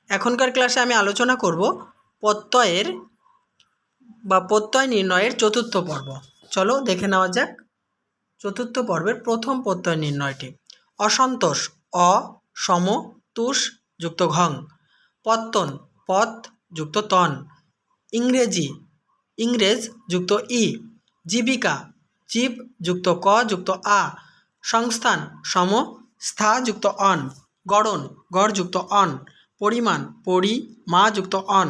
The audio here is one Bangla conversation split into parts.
এখনকার ক্লাসে আমি আলোচনা করব প্রত্যয়ের বা প্রত্যয় নির্ণয়ের চতুর্থ পর্ব। চলো দেখে নেওয়া যাক চতুর্থ পর্বের প্রথম প্রত্যয় নির্ণয়টি। অসন্তোষ অ সম তুষ যুক্ত ঘং, পত্তন পত যুক্ত তন, ইংরেজি ইংরেজ যুক্ত ই, জীবিকা জীব যুক্ত ক যুক্ত আ, সংস্থান সম স্থা যুক্ত অন, গড়ন গড় যুক্ত অন, পরিমাণ পরি মা যুক্ত অন,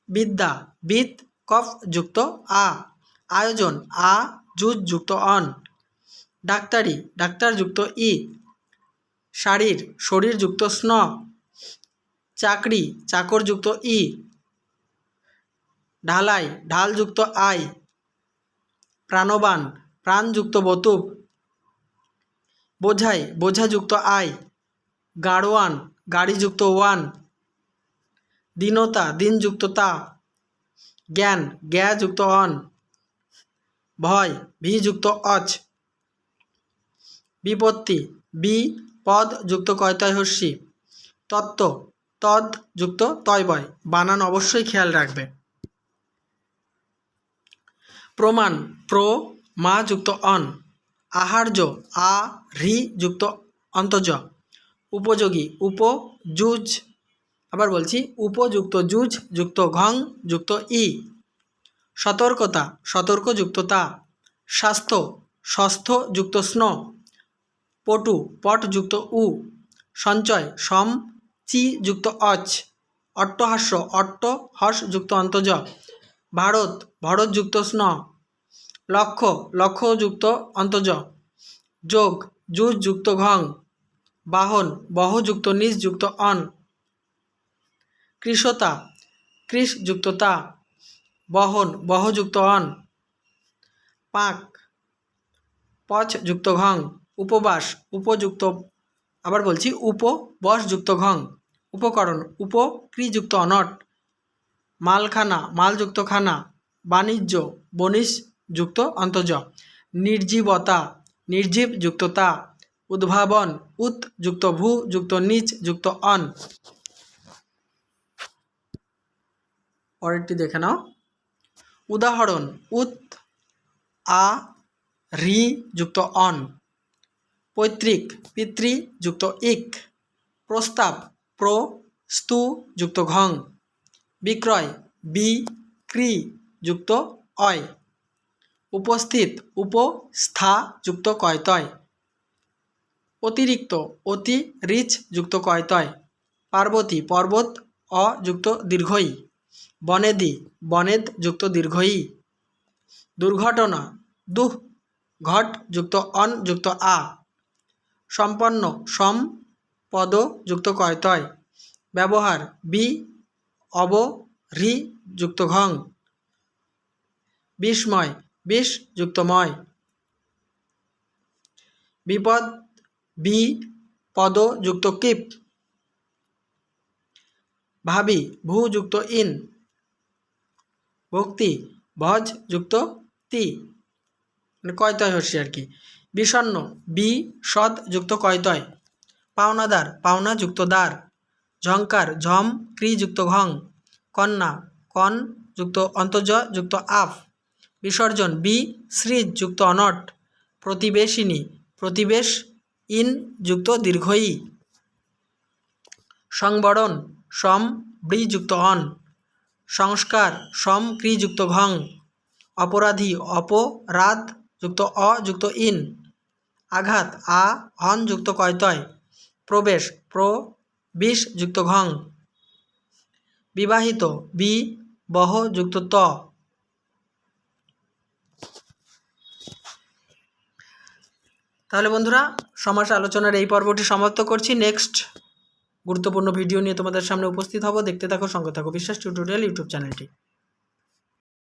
বিদ্যা বিদ কফ যুক্ত আ, আয়োজন আ যুজ যুক্ত অন, ডাক্তারি ডাক্তার যুক্ত ই, শারীর শরীর যুক্ত স্ন, চাকরি চাকর যুক্ত ই, ঢালাই ঢাল যুক্ত আই, প্রাণবান প্রাণ যুক্ত বতুব, বোঝাই বোঝা যুক্ত আই, গাড়োয়ান গাড়ি যুক্ত ওয়ান, দীনতা দিন যুক্ত তা, জ্ঞান জ্ঞা যুক্ত অন, ভয় ভি যুক্ত অচ, বিপত্তি বি পদ যুক্ত কয়তয় হস্যি, তত্ত্ব তদ যুক্ত তয়বয়। বানান অবশ্যই খেয়াল রাখবে। প্রমাণ প্র মা যুক্ত অন, আহার্য আ হ্রি যুক্ত অন্তজ, উপযোগী উপ যুজ, আবার বলছি উপযুক্ত যুজ যুক্ত ঘং যুক্ত ই, সতর্কতা সতর্ক যুক্ত তা, স্বাস্থ্য স্বস্থ যুক্ত স্ন, পটু পট যুক্ত উ, সঞ্চয় সম চি যুক্ত অচ, অট্টহাস্য অট্ট হস যুক্ত অন্তজ, ভারত ভরত যুক্ত স্ন, লক্ষ্য লক্ষ্য যুক্ত অন্তজ, যোগ যুজ যুক্ত ঘং, বাহন বহ যুক্ত নিজ যুক্ত অন, কৃষতা কৃষ যুক্ত তা, বহন বহ যুক্ত অন, পাক পচ যুক্ত ঘং, উপবাস উপযুক্ত, আবার বলছি উপবস যুক্ত ঘং, উপকরণ উপ ক্রি যুক্ত অনট, মালখানা মাল যুক্ত খানা, বাণিজ্য বনিশ যুক্ত অন্তজ, নির্জীবতা নির্জীব যুক্ত তা, উদ্ভাবন উত যুক্ত ভূ যুক্ত নিচ যুক্ত অন। পরেরটি দেখে নাও। উদাহরণ উত আ হ্রি যুক্ত অন, পৈতৃক পিতৃ যুক্ত ইক, প্রস্তাব প্র স্তু যুক্ত ঘং, বিক্রয় বি ক্রি যুক্ত অয়, উপস্থিত উপ স্থা যুক্ত কয়তয়, অতিরিক্ত অতি রিচ যুক্ত কয়তয়, পার্বতী পর্বত অ যুক্ত দীর্ঘই, বনেদি বনেদ যুক্ত দীর্ঘই, দুর্ঘটনা দুহ ঘট যুক্ত অন যুক্ত আ, সম্পন্ন সম পদ যুক্ত কয়তয়, ব্যবহার বি অব হ্রি যুক্ত ঘং, বিস্ময় বিষ যুক্ত ময়, বিপদ বি পদ যুক্ত কিপ, ভাবি ভূ যুক্ত ইন, ভক্তি ভজ যুক্ত তি, মানে কয়তয় হস্যি আর কি, বিষণ্ণ বি সদ যুক্ত কয়তয়, পাওনাদার পাওনা যুক্ত দ্বার, ঝংকার ঝম ক্রি যুক্ত ঘং, কন্যা কন যুক্ত অন্তজ যুক্ত আফ, বিসর্জন বি সৃজ যুক্ত অনট, প্রতিবেশিনী প্রতিবেশ ইন যুক্ত দীর্ঘই, সংবরণ সম ব্রি যুক্ত অন, সংস্কার সম ক্রি যুক্ত ঘং, অপরাধী অপরাধ যুক্ত অ যুক্ত ইন, আঘাত আ হন যুক্ত কয়তয়, প্রবেশ প্র বিষ যুক্ত ঘং, বিবাহিত বি বহ যুক্ত ত। তাহলে বন্ধুরা সমাস আলোচনার এই পর্বটি সমাপ্ত করছি। নেক্সট গুরুত্বপূর্ণ ভিডিও নিয়ে তোমাদের সামনে উপস্থিত হব। দেখতে থাকো, সঙ্গে থাকো বিশ্বাস টিউটোরিয়াল ইউটিউব চ্যানেলটি।